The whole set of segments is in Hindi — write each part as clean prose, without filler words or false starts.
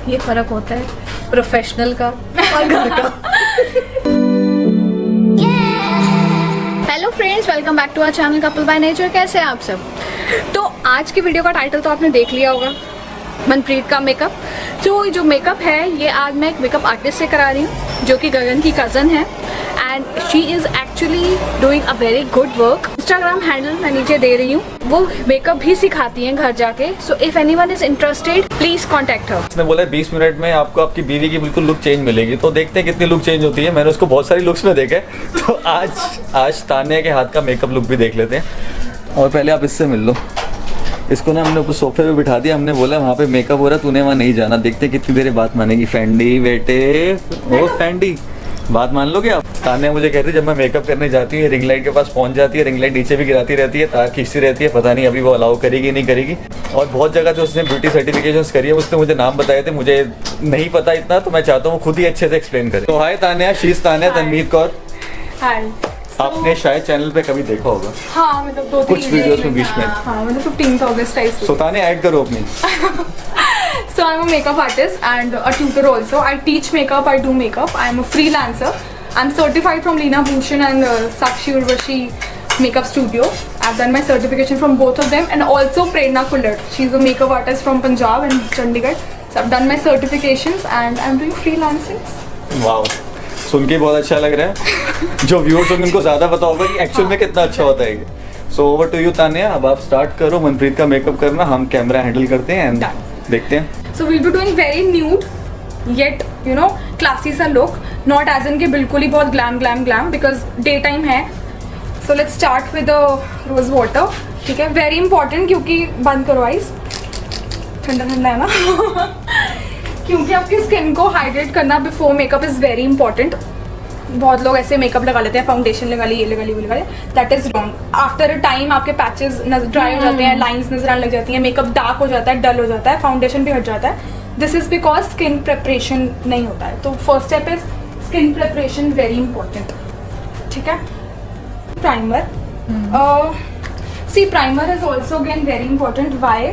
ये फर्क होता है प्रोफेशनल का और घर का। Hello friends, welcome back to our channel couple by nature. कैसे हैं आप सब? तो आज की वीडियो का टाइटल तो आपने देख लिया होगा, मनप्रीत का मेकअप। तो जो मेकअप है ये आज मैं एक मेकअप आर्टिस्ट से करा रही हूँ जो कि गगन की कज़न है and she is actually doing a very good work. Instagram handle मैं नीचे दे रही हूँ, वो मेकअप भी सिखाती हैं घर जाके। So if anyone is interested please contact her. उसने बोला 20 मिनट में आपको आपकी बीवी की बिल्कुल लुक चेंज मिलेगी, तो देखते हैं कितनी लुक चेंज होती है। मैंने उसको बहुत सारी लुक्स में देखे, तो आज तान्या के हाथ का मेकअप लुक भी देख लेते हैं। और पहले आप इससे मिल लो। इसको ना हमने ऊपर सोफे पे बिठा दिया, हमने बोला वहाँ पे मेकअप हो रहा है, तूने वहाँ नहीं जाना, देखते कितनी देर बात मानेगी। फैंडी बेटे, ओ फैंडी, बात मान लोगे आप? तान्या मुझे कहती है जब मैं मेकअप करने जाती है रिंग लाइट के पास पहुंच जाती है, रिंग लाइट नीचे भी गिराती रहती है, तार खींचती रहती है, पता नहीं अभी वो अलाउ करेगी नहीं करेगी। और बहुत जगह जो उसने ब्यूटी सर्टिफिकेशंस करी है उसने मुझे नाम बताए थे, मुझे नहीं पता इतना, तो मैं चाहता हूँ वो खुद ही अच्छे से एक्सप्लेन करे। तो हाय तान्या, शी इज तान्या तनवीर कौर। हाय। आपने शायद चैनल पे कभी देखा होगा। हाँ, मतलब दो कुछ वीडियोस में बीच में। हाँ, मतलब 15th August टाइप। सो तान्या ऐड करो अपनी। So I'm a makeup artist and a tutor also. I teach makeup, I do makeup. I'm a freelancer. I'm certified from Leena Bhushan and Sakshi Urvashi Makeup Studio. I've done my certification from both of them and also Prerna Kullat. She's a makeup artist from Punjab and Chandigarh. So I've done my certifications and I'm doing freelancing. Wow, सुन के बहुत अच्छा लग रहा है। जो व्यूअर्स होंगे उनको ज़्यादा पता होगा कि एक्चुअल में कितना अच्छा होता है। So over to you Tanya, अब आप स्टार्ट करो मनप्रीत का मेकअप करना, हम कैमरा हैंडल करते हैं एंड देखते हैं। So we'll be doing very nude, yet you know classy सा look, not as in के बिल्कुल ही बहुत glam because daytime है। So let's start with the rose water, ठीक है? Very important क्योंकि बंद करो eyes, ठंडा है ना। क्योंकि आपकी स्किन को हाइड्रेट करना before makeup is very important. बहुत लोग ऐसे मेकअप लगा लेते हैं, फाउंडेशन लगा ली, ये लगा ली, वो लगा ली, that is wrong. After a time आपके पैचेस ड्राई हो जाते हैं, लाइंस नजर आने लग जाती हैं, मेकअप डार्क हो जाता है, डल हो जाता है, फाउंडेशन भी हट जाता है। This is because skin preparation नहीं होता है। तो first step is skin preparation, very important, ठीक है? Primer, see primer is also again very important. Why?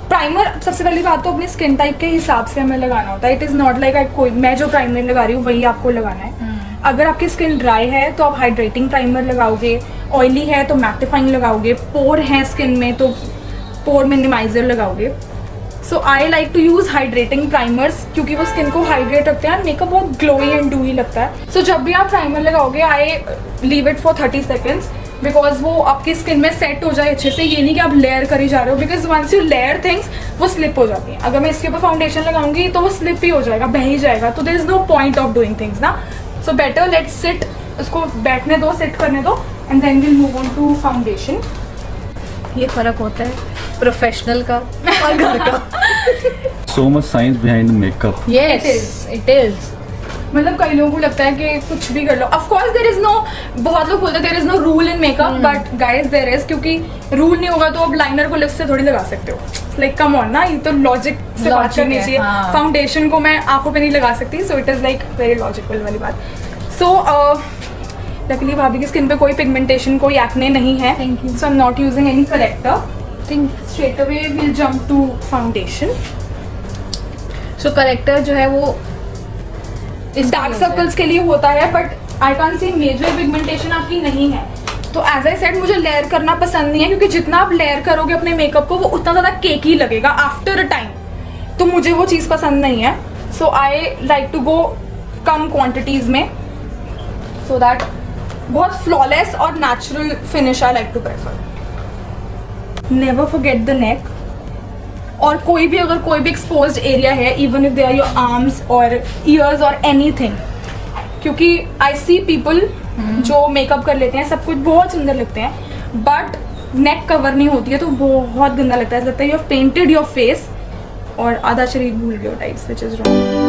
Primer सबसे पहली बात तो अपनी स्किन टाइप के हिसाब से हमें लगाना होता है। इट इज़ नॉट लाइक कोई मैं जो प्राइमर लगा रही हूँ वही आपको लगाना है। अगर आपकी स्किन ड्राई है तो आप हाइड्रेटिंग प्राइमर लगाओगे, ऑयली है तो मैटिफाइंग लगाओगे, पोर है स्किन में तो पोर मिनिमाइजर लगाओगे। So I like to use hydrating primers क्योंकि वो स्किन को हाइड्रेट रखते हैं, मेकअप बहुत ग्लोई एंड डूई लगता है। सो जब भी आप प्राइमर लगाओगे I leave it for 30 seconds because वो आपकी स्किन में सेट हो जाए अच्छे से। ये नहीं कि आप लेयर करी जा रहे हो, because once you layer things वो स्लिप हो जाती हैं। अगर मैं इसके ऊपर फाउंडेशन लगाऊंगी तो वो स्लिप ही हो जाएगा, बह ही जाएगा, तो there is no point of doing things ना। सो बेटर लेट्स सिट, उसको बैठने दो, सेट करने दो and then will move on to foundation. ये फर्क होता है प्रोफेशनल का और घर का। So much science behind makeup. Yes it is. मतलब कई लोगों को लगता है कि कुछ भी कर लो। Of course there is no, बहुत लोग बोलते हैं there is no rule in makeup, but guys there is, क्योंकि रूल नहीं होगा तो आप लाइनर को लिप्स से थोड़ी लगा सकते हो। लाइक कम ऑन ना, ये तो लॉजिक से बात करनी चाहिए। फाउंडेशन को मैं आंखों पे नहीं लगा सकती, so it is like very logical वाली बात। सो लकीली भाभी की स्किन पे कोई पिगमेंटेशन, कोई एक्ने नहीं है, so I am not using any corrector. Think straight away will jump to foundation. So corrector जो है वो इस डार्क सर्कल्स के लिए होता है, but I can see major pigmentation आपकी नहीं है। तो एज आई सेड मुझे लेयर करना पसंद नहीं है क्योंकि जितना आप लेयर करोगे अपने मेकअप को वो उतना ज़्यादा केकी लगेगा आफ्टर अ टाइम, तो मुझे वो चीज़ पसंद नहीं है। So I like to go कम क्वान्टिटीज़ में, सो दैट बहुत फ्लॉलेस और natural finish I like to prefer. Never forget the neck. और कोई भी अगर कोई भी एक्सपोज्ड एरिया है, even if they are your arms और ईयर्स और एनीथिंग, क्योंकि आई सी पीपल जो मेकअप कर लेते हैं, सब कुछ बहुत सुंदर लगते हैं, बट नेक कवर नहीं होती है तो बहुत गंदा लगता है। लगता है you have painted your face और आधा शरीर भूल गया टाइप्स, व्हिच इज रॉन्ग।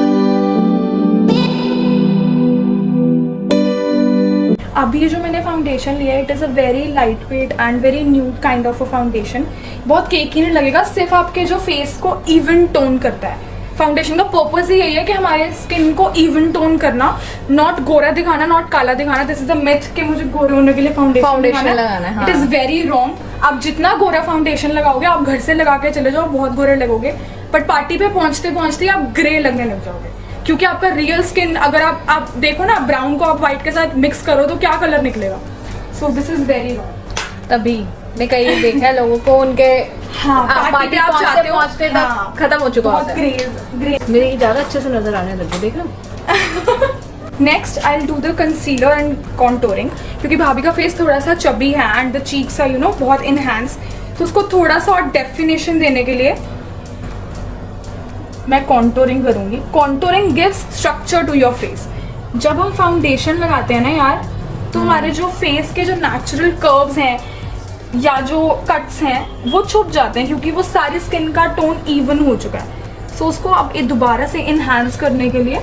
अभी ये जो मैंने फाउंडेशन लिया है, it is a very light weight and very nude kind of a foundation. बहुत केकी नहीं लगेगा, सिर्फ आपके जो फेस को इवन टोन करता है। फाउंडेशन का पर्पस ही यही है कि हमारे स्किन को इवन टोन करना, नॉट गोरा दिखाना, नॉट काला दिखाना। दिस इज अ मिथ कि मुझे गोरे होने के लिए फाउंडेशन लगाना है। It is very wrong. आप जितना गोरा फाउंडेशन लगाओगे, आप घर से लगा के चले जाओ, बहुत गोरे लगोगे। बट पार्टी पे पहुंचते पहुंचते आप ग्रे लगने लग जाओगे, क्योंकि आपका रियल स्किन, अगर आप देखो ना, ब्राउन को आप व्हाइट के साथ मिक्स करो तो क्या कलर निकलेगा. So this is very wrong. तभी मैं कई देखा है लोगों को उनके हाँ, पार्टी आप जाते हो, पहुंचते तक हाँ, खत्म हो चुका बहुत होता है. ग्रे. मेरी ज्यादा अच्छे से नजर आने लगी, देख लो. Next I will do the concealer and contouring, क्योंकि भाभी का फेस थोड़ा सा चबी है एंड द चीक्स आर बहुत इनहैंस, तो उसको थोड़ा सा और डेफिनेशन देने के लिए मैं कॉन्टोरिंग करूंगी. Contouring gives structure to your face. जब हम फाउंडेशन लगाते हैं ना यार, तो हमारे जो फेस के जो नेचुरल कर्व्स हैं या जो कट्स हैं वो छुप जाते हैं, क्योंकि वो सारी स्किन का टोन इवन हो चुका है. सो उसको अब ये दोबारा से इनहांस करने के लिए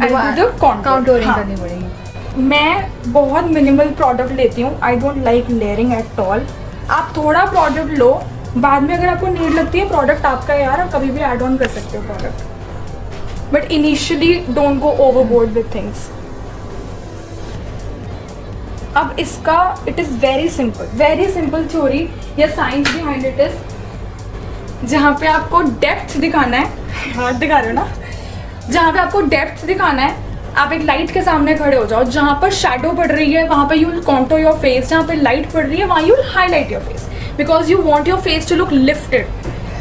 काउंटोरिंग करनी पड़ेगी. मैं बहुत मिनिमल प्रोडक्ट लेती हूँ. I don't like layering at all. आप थोड़ा प्रोडक्ट लो, बाद में अगर आपको नीड लगती है, प्रोडक्ट आपका है यार, आप कभी भी ऐड ऑन कर सकते हो product, but initially don't go overboard with things. अब इसका it is very simple theory या साइंस बिहाइंड इट इज, जहाँ पे आपको डेप्थ दिखाना है, हाथ दिखा रहे हो ना, जहाँ पे आपको डेप्थ दिखाना है, आप एक लाइट के सामने खड़े हो जाओ. जहाँ पर शेडो पड़ रही है वहाँ पे you will contour your face, जहाँ पे लाइट पड़ रही है वहाँ you will highlight your face, because you want your face to look lifted.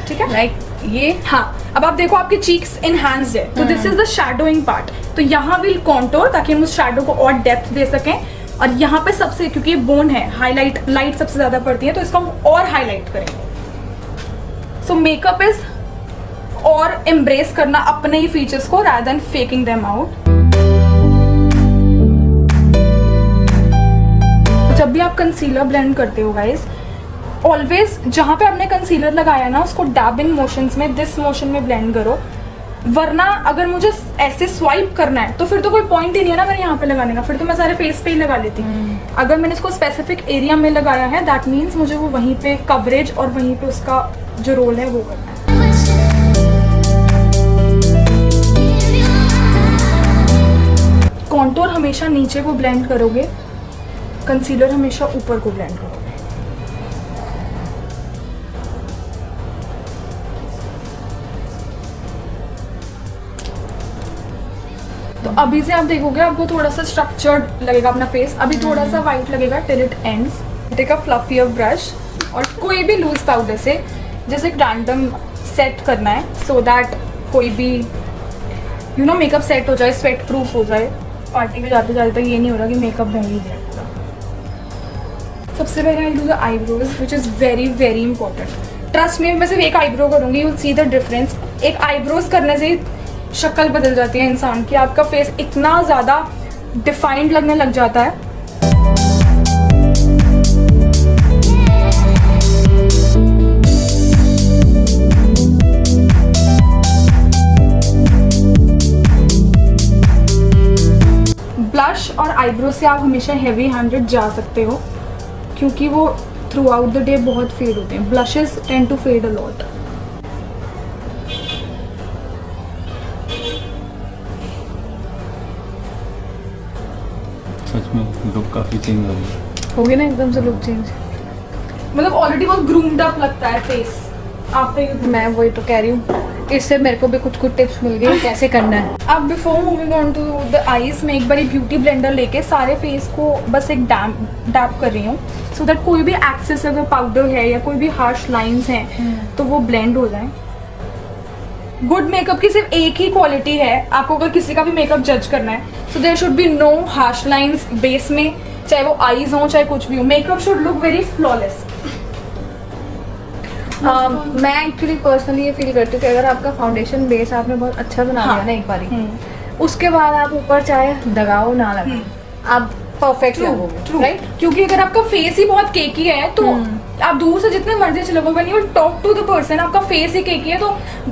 ठीक है, लाइक ये. हाँ, अब आप देखो आपकी चीक्स इनहैंस्ड है, तो this is the shadowing part. तो यहाँ विल कॉन्टोर ताकि हम उस शैडो को और डेप्थ दे सकें. और यहाँ पे सबसे, क्योंकि ये बोन है, हाईलाइट लाइट सबसे ज्यादा पड़ती है, तो इसको हम और हाईलाइट करेंगे. सो मेकअप इज और एम्ब्रेस करना अपने ही फीचर्स को rather than faking them out. जब भी आप कंसीलर ब्लेंड करते हो गाइस, ऑलवेज जहाँ पे आपने कंसीलर लगाया ना, उसको डैबिंग मोशंस में, दिस मोशन में ब्लेंड करो. वरना अगर मुझे ऐसे स्वाइप करना है तो फिर तो कोई पॉइंट ही नहीं है ना मेरे यहाँ पे लगाने का, फिर तो मैं सारे फेस पे ही लगा लेती हूँ. अगर मैंने इसको स्पेसिफिक एरिया में लगाया है, दैट मीन्स मुझे वो वहीं पे कवरेज और वहीं पे उसका जो रोल है वो करना है. कॉन्टोर हमेशा नीचे को ब्लेंड करोगे, कंसीलर हमेशा ऊपर को ब्लेंड करोगे. तो अभी से आप देखोगे आपको थोड़ा सा स्ट्रक्चर्ड लगेगा अपना फेस, अभी थोड़ा सा वाइट लगेगा till it ends. Take a fluffier brush और कोई भी लूज पाउडर से जैसे एक रैंडम सेट करना है, सो दैट कोई भी मेकअप सेट हो जाए, स्वेट प्रूफ हो जाए. पार्टी में जाते जाते तक ये नहीं हो रहा कि मेकअप बह ही गया. सबसे पहले I do the eyebrows which is very very important. Trust में, मैं सिर्फ एक आईब्रो करूँगी, you will see the difference. एक आईब्रोज करने से शक्ल बदल जाती है इंसान की, आपका फेस इतना ज़्यादा डिफाइंड लगने लग जाता है. ब्लश और आईब्रो से आप हमेशा हेवी हैंडेड जा सकते हो, क्योंकि वो थ्रू आउट द डे बहुत फेड होते हैं. Blushes tend to fade a lot. सच में लुक काफ़ी चेंज हो गई. हो गया ना एकदम से लुक चेंज. मतलब ऑलरेडी बहुत ग्रूम्ड अप लगता है फेस आफ्टर. मैं वही तो कह रही हूँ, इससे मेरे को भी कुछ कुछ टिप्स मिल गई कैसे करना है. अब before moving on to the eyes, मैं एक बार ब्यूटी ब्लेंडर लेके सारे फेस को बस एक डैप कर रही हूँ, सो दैट कोई भी एक्सेस अगर पाउडर है या कोई भी हार्श लाइंस हैं तो वो ब्लेंड हो जाए. गुड मेकअप की सिर्फ एक ही क्वालिटी है, आपको अगर किसी का भी मेकअप जज करना है, so there should be no harsh lines base में, चाहे वो आईज हो चाहे कुछ भी हो. Makeup should look very flawless. मैं एक्चुअली पर्सनली ये फील करती हूँ कि अगर आपका फाउंडेशन बेस आपने बहुत अच्छा बना हाँ. लिया ना एक बारी, उसके बाद आप ऊपर चाहे लगाओ ना लगाओ, आप परफेक्ट लगोगे, राइट? क्योंकि अगर आपका फेस ही बहुत केकी है तो आप दूर से जितने मर्जी चलोगे, when you talk to the person, आपका फेस ही केकी है तो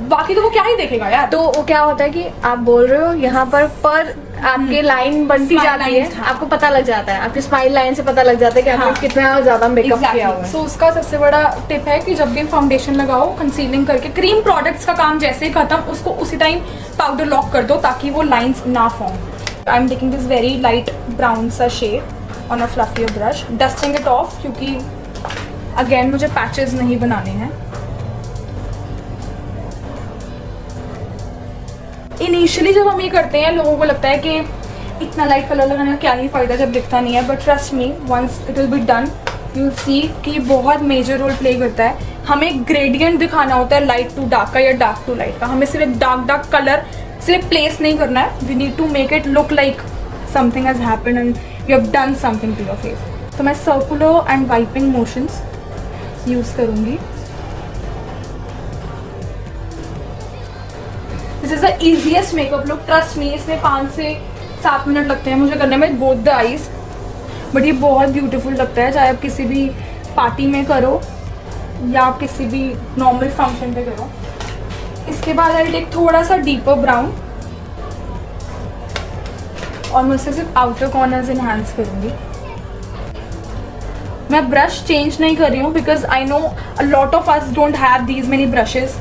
बाकी तो वो क्या ही देखेगा यार. तो वो क्या होता है कि आप बोल रहे हो यहाँ पर आपकी लाइन बनती Smile जाती है, lines, हाँ. आपको पता लग जाता है, आपकी स्माइल लाइन से पता लग जाता है कि आपने हाँ. कितना ज्यादा मेकअप किया हुआ है. सो उसका सबसे बड़ा टिप है कि जब भी फाउंडेशन लगाओ, कंसीलिंग करके क्रीम प्रोडक्ट्स का काम जैसे ही खत्म, उसको उसी टाइम पाउडर लॉक कर दो ताकि वो लाइंस ना form. I am taking this very light brown सा shade on a fluffier brush, dusting it off, क्योंकि अगेन मुझे पैचेस नहीं बनाने हैं. इनिशियली जब हम ये करते हैं लोगों को लगता है कि इतना लाइट कलर लगाने का क्या ही फ़ायदा जब दिखता नहीं है, but trust me once it will be done you will see कि ये बहुत मेजर रोल प्ले करता है। हमें ग्रेडियंट दिखाना होता है लाइट टू डार्क का या डार्क टू लाइट का। हमें सिर्फ डार्क कलर सिर्फ प्लेस नहीं करना है, we need to make it look like something has happened and you have done something to your face. तो मैं circular and wiping motions use करूँगी। This is the easiest makeup look, trust me. इसमें 5 से 7 मिनट लगते हैं मुझे करने में, बोथ द आईज, बट ये बहुत ब्यूटीफुल लगता है चाहे आप किसी भी पार्टी में करो या आप किसी भी नॉर्मल फंक्शन पे करो। इसके बाद आई टेक थोड़ा सा डीपर ब्राउन और मैं उससे सिर्फ आउटर कॉर्नर्स इनहांस करूँगी। मैं ब्रश चेंज नहीं कर रही हूँ because I know a lot of us don't have these many brushes.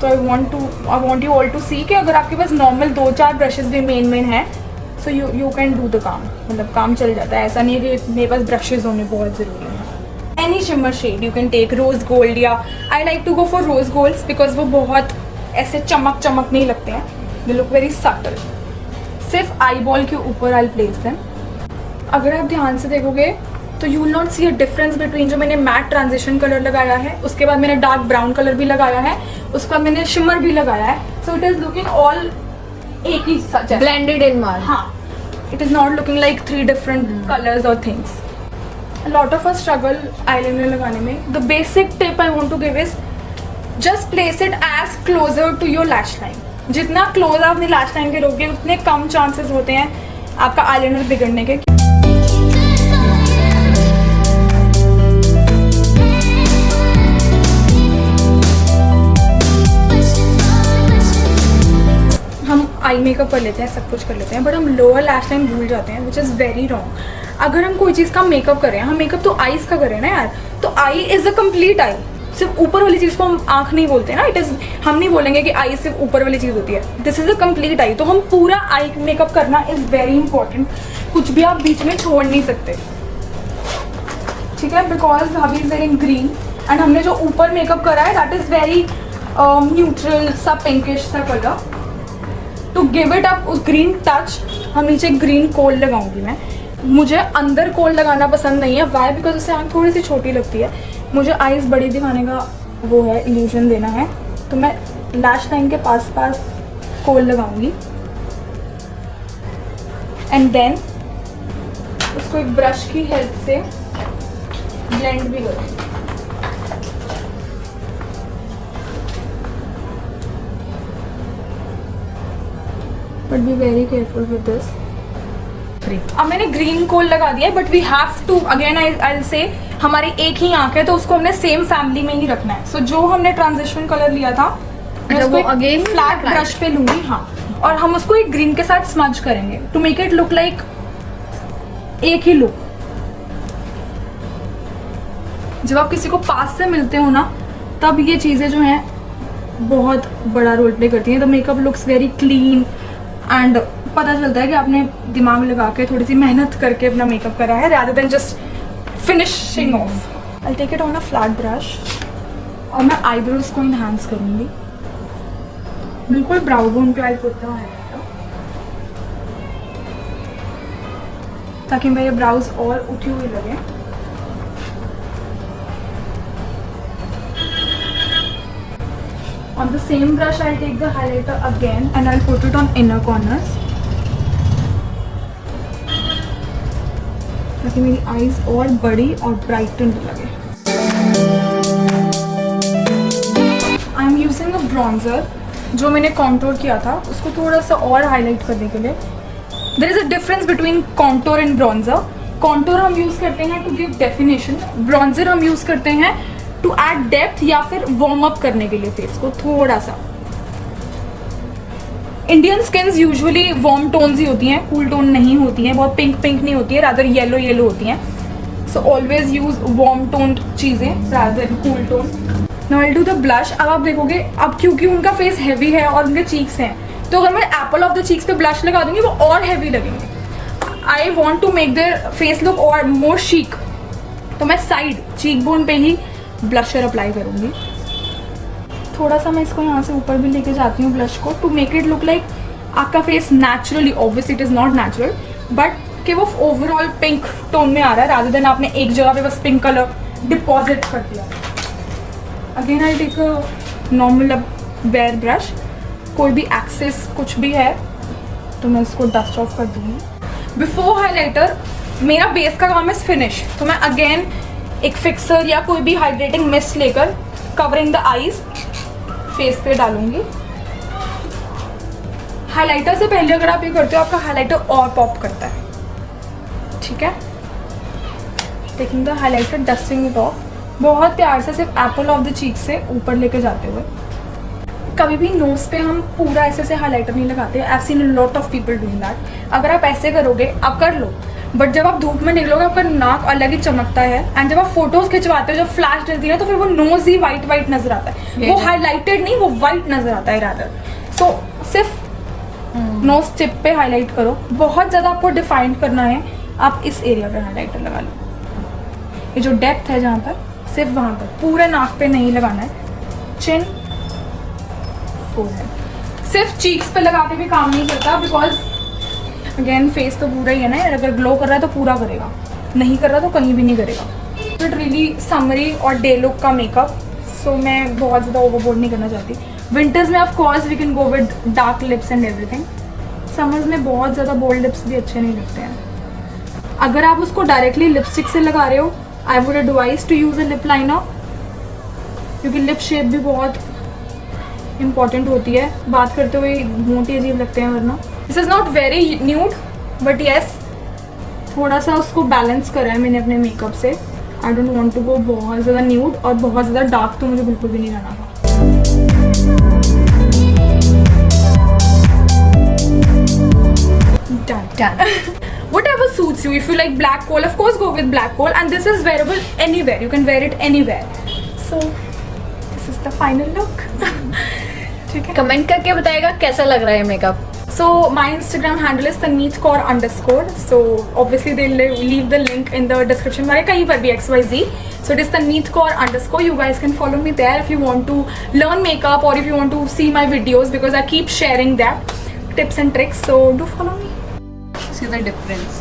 तो I want you all to see कि अगर आपके पास नॉर्मल 2-4 ब्रशेस भी मेन हैं so you can do the काम, मतलब काम चल जाता है। ऐसा नहीं है कि मेरे पास ब्रशेस होने बहुत ज़रूरी है। Any shimmer shade you can take, rose gold, या I like to go for rose golds because वो बहुत ऐसे चमक नहीं लगते हैं, दे लुक वेरी सटल। सिर्फ आई बॉल के ऊपर आई प्लेस देम। अगर आप ध्यान से देखोगे तो you will not see a difference between जो मैंने मैट ट्रांजिशन कलर लगाया है, उसके बाद मैंने डार्क ब्राउन कलर भी लगाया है, उसके बाद मैंने शिमर भी लगाया है। So it is looking all एक ही सच है, ब्लेंडेड इन वन। हाँ, it is not looking like 3 different colours और things. Lot of us struggle eyeliner लगाने में। The basic tip I want to give is just place it as closer to your lash line. जितना क्लोज आप अपनी लैश लाइन के रहोगे उतने कम चांसेस होते हैं आपका आईलाइनर बिगड़ने के। आई मेकअप कर लेते हैं, सब कुछ कर लेते हैं, बट हम लोअर लैश लाइन भूल जाते हैं, विच इज़ वेरी रॉन्ग। अगर हम कोई चीज़ का मेकअप कर रहे हैं, हम मेकअप तो आईज का कर रहे हैं ना यार, तो I is a complete I. सिर्फ ऊपर वाली चीज़ को हम आँख नहीं बोलते ना, इट इज़, हम नहीं बोलेंगे कि आई सिर्फ ऊपर वाली चीज़ होती है। This is a complete I. तो हम पूरा आई मेकअप करना इज़ वेरी इंपॉर्टेंट। कुछ भी आप बीच में छोड़ नहीं सकते, ठीक है, बिकॉज भाभी इज वेरी ग्रीन एंड हमने जो ऊपर मेकअप करा है दैट इज़ वेरी न्यूट्रल सा पिंकिश सा colour. To give it up उस ग्रीन टच हम नीचे ग्रीन कोल लगाऊंगी मैं। मुझे अंदर कोल लगाना पसंद नहीं है, वाई, बिकॉज उससे आँख थोड़ी सी छोटी लगती है। मुझे आईज बड़ी दिखाने का वो है, इल्यूजन देना है, तो मैं लैश लाइन के पास कोल लगाऊंगी एंड देन उसको एक ब्रश की हेल्प से ब्लेंड भी करूँगी। But be very careful with this. अब मैंने ग्रीन कोल लगा दिया है, but we have to again I say हमारी एक ही आंख है तो उसको हमने सेम फैमिली में ही रखना है। सो जो हमने ट्रांजिशन कलर लिया था मैं उसको अगेन फ्लैट ब्रश पे लूंगी, हाँ, और हम उसको एक ग्रीन के साथ स्मज करेंगे to make it look like एक ही लुक। जब आप किसी को पास से मिलते हो ना तब ये चीज़ें जो हैं बहुत बड़ा रोल प्ले करती हैं। The makeup looks very clean and पता चलता है कि आपने दिमाग लगा के थोड़ी सी मेहनत करके अपना मेकअप करा है rather than just finishing off. I'll take it on a flat brush और मैं आईब्रोज को इन्हांस करूँगी। बिल्कुल ब्राउ बोन पे आई पुट द हाइलाइटर ताकि मेरे ब्राउज और उठी हुई लगे। On the same brush, I'll take the highlighter again and I'll put it on inner corners ताकि मेरी आईज और बड़ी और ब्राइटन लगे। I am using a bronzer जो मैंने कॉन्टोर किया था उसको थोड़ा सा और हाईलाइट करने के लिए। There is a difference between contour and bronzer. Contour हम यूज करते हैं टू गिव डेफिनेशन, ब्रॉन्जर हम यूज करते हैं टू ऐड डेप्थ या फिर वार्म अप करने के लिए फेस को थोड़ा सा। Indian skins usually warm tones ही होती हैं, कूल टोन नहीं होती हैं, बहुत पिंक पिंक नहीं होती है, रादर येलो येलो होती हैं। So always use warm toned चीज़ें rather cool tone. Now I will do the blush. अब आप देखोगे अब क्योंकि उनका फेस हैवी है और उनके चीक्स हैं तो अगर मैं एप्पल ऑफ द चीक्स पे ब्लश लगा दूंगी वो और हैवी लगेंगे। I want to make there face look और मोर शीक, तो मैं साइड चीक बोन पे ही ब्लशर अप्लाई करूँगी थोड़ा सा मैं इसको यहाँ से ऊपर भी लेके जाती हूँ ब्लश को, to make it look like आपका face naturally, obviously it is not natural, but कि वो ओवरऑल पिंक टोन में आ रहा है, रादर देन आपने एक जगह पे बस पिंक कलर डिपॉजिट कर दिया। Again I take a normal wear brush, कोई भी एक्सेस कुछ भी है तो मैं इसको डस्ट ऑफ कर दूँगी। बिफोर हाइलाइटर मेरा बेस का काम इज फिनिश, तो मैं अगेन एक फिक्सर या कोई भी हाइड्रेटिंग मिस्ट लेकर कवरिंग द आईज फेस पे डालूंगी। हाइलाइटर से पहले अगर आप ये करते हो आपका हाइलाइटर और पॉप करता है, ठीक है। Taking the highlighter, dusting it of, बहुत प्यार से सिर्फ एप्पल ऑफ द चीक से ऊपर लेके जाते हुए। कभी भी नोज पे हम पूरा ऐसे से हाइलाइटर नहीं लगाते। I have seen a lot of people doing that. अगर आप ऐसे करोगे आप कर लो, बट जब आप धूप में निकलोगे आपका नाक अलग ही चमकता है, एंड जब आप फोटोज खिंचवाते हो जब फ्लैश डलती है तो फिर वो नोज ही वाइट वाइट नजर आता है, वो हाईलाइटेड नहीं, वो वाइट नजर आता है रादर। सो सिर्फ नोज टिप पे हाईलाइट करो। बहुत ज़्यादा आपको डिफाइन करना है, आप इस एरिया पे हाईलाइटर लगा लो, ये जो डेप्थ है जहाँ पर, सिर्फ वहाँ पर, पूरे नाक पे नहीं लगाना है। चिन, फोरहेड, सिर्फ चीक्स पे लगा के भी काम नहीं करता, बिकॉज अगेन फेस तो पूरा ही है ना यार, अगर ग्लो कर रहा है तो पूरा करेगा, नहीं कर रहा तो कहीं भी नहीं करेगा। इट रियली समरी और डे लुक का मेकअप, सो मैं बहुत ज़्यादा ओवरबोर्ड नहीं करना चाहती। विंटर्स में of course we can go with dark lips and everything, summers में बहुत ज़्यादा बोल्ड लिप्स भी अच्छे नहीं लगते हैं। अगर आप उसको डायरेक्टली लिपस्टिक से लगा रहे हो, I would advise to use a lip liner, क्योंकि लिप शेप भी बहुत इम्पॉर्टेंट होती है, बात करते हुए मोटी अजीब लगते हैं वरना। This is not very nude, but yes थोड़ा सा उसको बैलेंस करा है मैंने अपने मेकअप से। I don't want to go बहुत ज़्यादा न्यूड और बहुत ज़्यादा डार्क, तो मुझे बिल्कुल भी नहीं रहना था। Done. Whatever suits you. If you like black coal, of course go with black coal, and this is wearable anywhere. You can wear it anywhere. So this is the final look. ठीक है। कमेंट करके बताएगा कैसा लग रहा है makeup. So my Instagram handle is tanmeetkaur_. So obviously they'll leave the link in the description bar, कहीं पर भी XYZ. So it is tanmeetkaur_. You guys can follow me there if you want to learn makeup or if you want to see my videos, because I keep sharing that tips and tricks. So do follow me. See the difference.